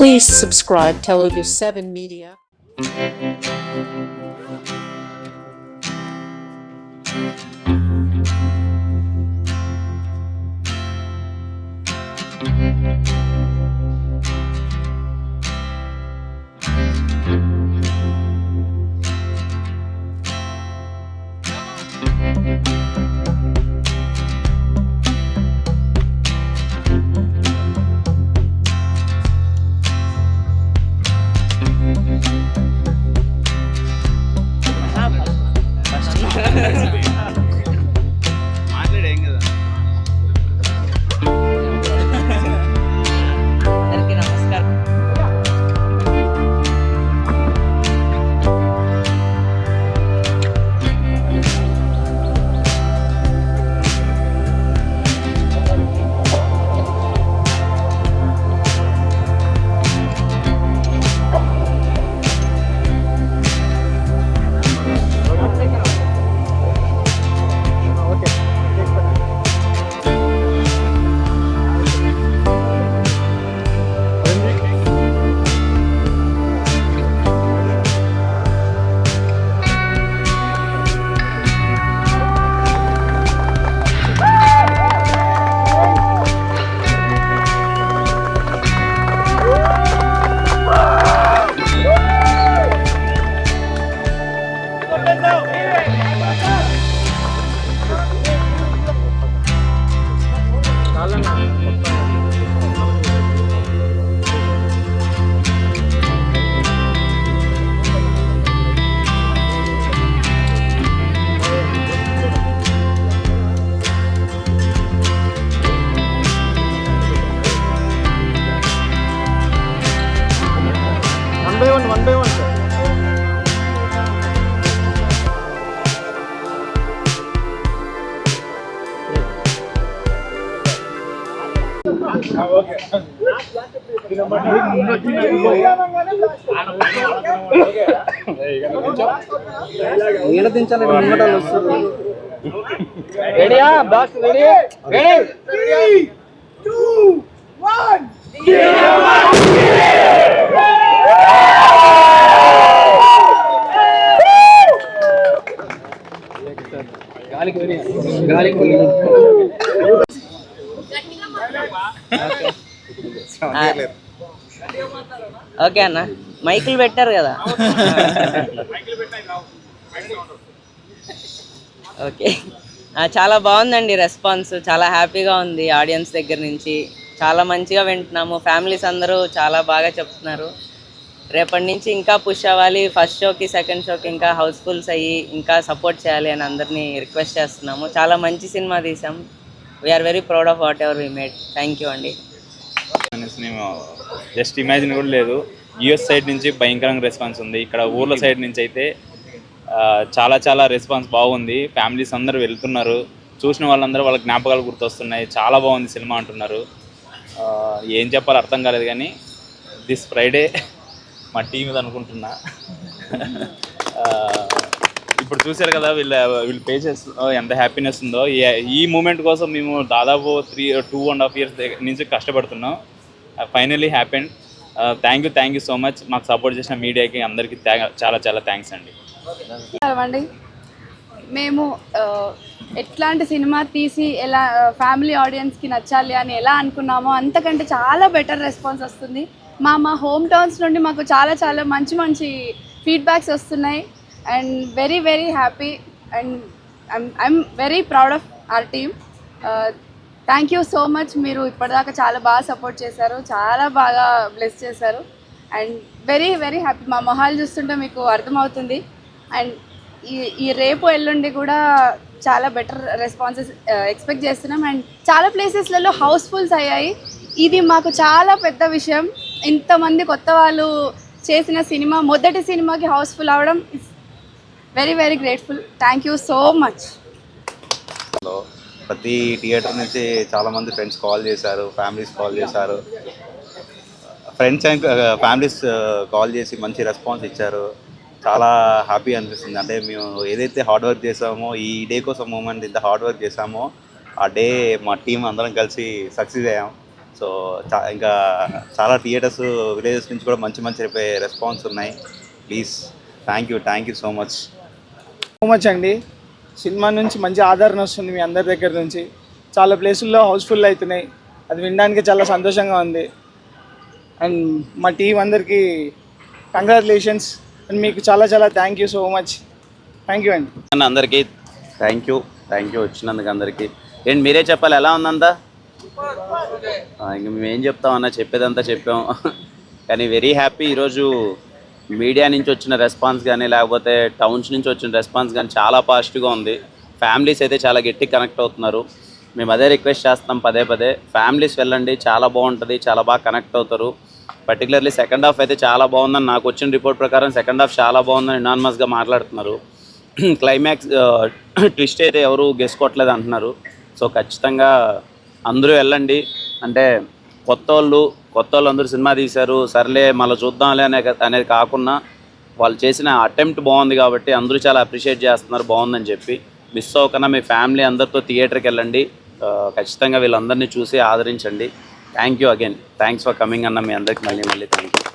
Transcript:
Please subscribe Telugu 7 Media. మాట్లాడేం కదా. అందరికీ నమస్కారం. One by one, sir. Okay. Ready? Boss, ready? Ready? 3, 2, 1. Okay అన్న, మైకులు పెట్టారు కదా. ఓకే, చాలా బాగుందండి రెస్పాన్స్. చాలా హ్యాపీగా ఉంది ఆడియన్స్ దగ్గర నుంచి. చాలా మంచిగా వింటున్నాము. ఫ్యామిలీస్ అందరూ చాలా బాగా చెప్తున్నారు. రేపటి నుంచి ఇంకా పుష్ అవ్వాలి. ఫస్ట్ షోకి సెకండ్ షోకి ఇంకా హౌస్ఫుల్స్ అయ్యి ఇంకా సపోర్ట్ చేయాలి అని అందరినీ రిక్వెస్ట్ చేస్తున్నాము. చాలా మంచి సినిమా తీసాం. We are very proud of whatever we made. Thank you అండి. మేము జస్ట్ ఇమాజిన్ కూడా లేదు. యూఎస్ సైడ్ నుంచి భయంకరంగా రెస్పాన్స్ ఉంది. ఇక్కడ ఊర్ల సైడ్ నుంచి అయితే చాలా చాలా రెస్పాన్స్ బాగుంది. ఫ్యామిలీస్ అందరూ వెళ్తున్నారు. చూసిన వాళ్ళందరూ వాళ్ళ జ్ఞాపకాలు గుర్తొస్తున్నాయి. చాలా బాగుంది సినిమా అంటున్నారు. ఏం చెప్పాలో అర్థం కాలేదు, కానీ దిస్ ఫ్రైడే మా టీం ఇది అనుకుంటున్నా. ఇప్పుడు చూశారు కదా వీళ్ళు పేజెస్ ఎంత హ్యాపీనెస్ ఉందో. ఈ మూమెంట్ కోసం మేము దాదాపు 2.5 years నుంచి కష్టపడుతున్నాం. Finally happened. Thank you so much. మాకు సపోర్ట్ చేసిన మీడియాకి అందరికీ చాలా చాలా థ్యాంక్స్ అండి. మేము ఎట్లాంటి సినిమా తీసి ఎలా ఫ్యామిలీ ఆడియన్స్కి నచ్చాలి అని ఎలా అనుకున్నామో అంతకంటే చాలా బెటర్ రెస్పాన్స్ వస్తుంది. మా హోమ్ టౌన్స్ నుండి మాకు చాలా చాలా మంచి ఫీడ్బ్యాక్స్ వస్తున్నాయి. And very very happy and I'm very proud of our team. Thank you so much. మీరు ఇప్పటిదాకా చాలా బాగా సపోర్ట్ చేశారు, చాలా బాగా బ్లెస్ చేశారు. And very very happy. మా మొహాలు చూస్తుంటే మీకు అర్థమవుతుంది. అండ్ ఈ రేపు ఎల్లుండి కూడా చాలా బెటర్ రెస్పాన్సెస్ ఎక్స్పెక్ట్ చేస్తున్నాం. అండ్ చాలా ప్లేసెస్లలో హౌస్ఫుల్స్ అయ్యాయి. ఇది మాకు చాలా పెద్ద విషయం. ఇంతమంది కొత్త వాళ్ళు చేసిన సినిమా, మొదటి సినిమాకి హౌస్ఫుల్ అవ్వడం it's very very grateful. Thank you so much. ప్రతి థియేటర్ నుంచి చాలామంది ఫ్రెండ్స్ కాల్ చేశారు, ఫ్యామిలీస్ కాల్ చేశారు. ఫ్రెండ్స్ అండ్ ఫ్యామిలీస్ కాల్ చేసి మంచి రెస్పాన్స్ ఇచ్చారు. చాలా హ్యాపీ అనిపిస్తుంది. అంటే మేము ఏదైతే హార్డ్ వర్క్ చేసామో, ఈ డే కోసం మూమెంట్ ఇంత హార్డ్ వర్క్ చేసామో, ఆ డే మా టీం అందరం కలిసి సక్సెస్ అయ్యాం. సో ఇంకా చాలా థియేటర్స్ విలేజెస్ నుంచి కూడా మంచి మంచి రెస్పాన్స్ ఉన్నాయి. Please thank you so much. Much అండి. సినిమా నుంచి మంచి ఆదరణ వస్తుంది మీ అందరి దగ్గర నుంచి. చాలా ప్లేసుల్లో హౌస్ఫుల్ అవుతున్నాయి, అది వినడానికి చాలా సంతోషంగా ఉంది. అండ్ మా టీం అందరికీ కంగ్రాచులేషన్స్ అండ్ మీకు చాలా చాలా thank you so much. Thank you అండి. అందరికీ థ్యాంక్ యూ వచ్చినందుకు అందరికీ. ఏంటి మీరే చెప్పాలి, ఎలా ఉందంతా? ఇంక మేమేం చెప్తామన్నా, చెప్పేదంతా చెప్పాం. కానీ వెరీ హ్యాపీ. ఈరోజు మీడియా నుంచి వచ్చిన రెస్పాన్స్ కానీ లేకపోతే టౌన్స్ నుంచి వచ్చిన రెస్పాన్స్ కానీ చాలా పాజిటివ్గా ఉంది. ఫ్యామిలీస్ అయితే చాలా గట్టి కనెక్ట్ అవుతున్నారు. మేము అదే రిక్వెస్ట్ చేస్తాం పదే ఫ్యామిలీస్ వెళ్ళండి, చాలా బాగుంటుంది, చాలా బాగా కనెక్ట్ అవుతారు. పర్టికులర్లీ సెకండ్ హాఫ్ అయితే చాలా బాగుందని నాకు వచ్చిన రిపోర్ట్ ప్రకారం సెకండ్ హాఫ్ చాలా బాగుందని యునానిమస్గా మాట్లాడుతున్నారు. క్లైమాక్స్ ట్విస్ట్ అయితే ఎవరు గెస్ కొట్టలేదు అంటున్నారు. సో ఖచ్చితంగా అందరూ వెళ్ళండి. అంటే కొత్త వాళ్ళు అందరూ సినిమా తీశారు, సర్లే మళ్ళీ చూద్దాంలే అనేది కాకుండా వాళ్ళు చేసిన అటెంప్ట్ బాగుంది కాబట్టి అందరూ చాలా అప్రిషియేట్ చేస్తున్నారు బాగుందని చెప్పి. మిస్ అవ్వకుండా మీ ఫ్యామిలీ అందరితో థియేటర్కి వెళ్ళండి. ఖచ్చితంగా వీళ్ళందరినీ చూసి ఆదరించండి. Thank you again. Thanks for coming అన్న మీ అందరికి మళ్ళీ థ్యాంక్ యూ.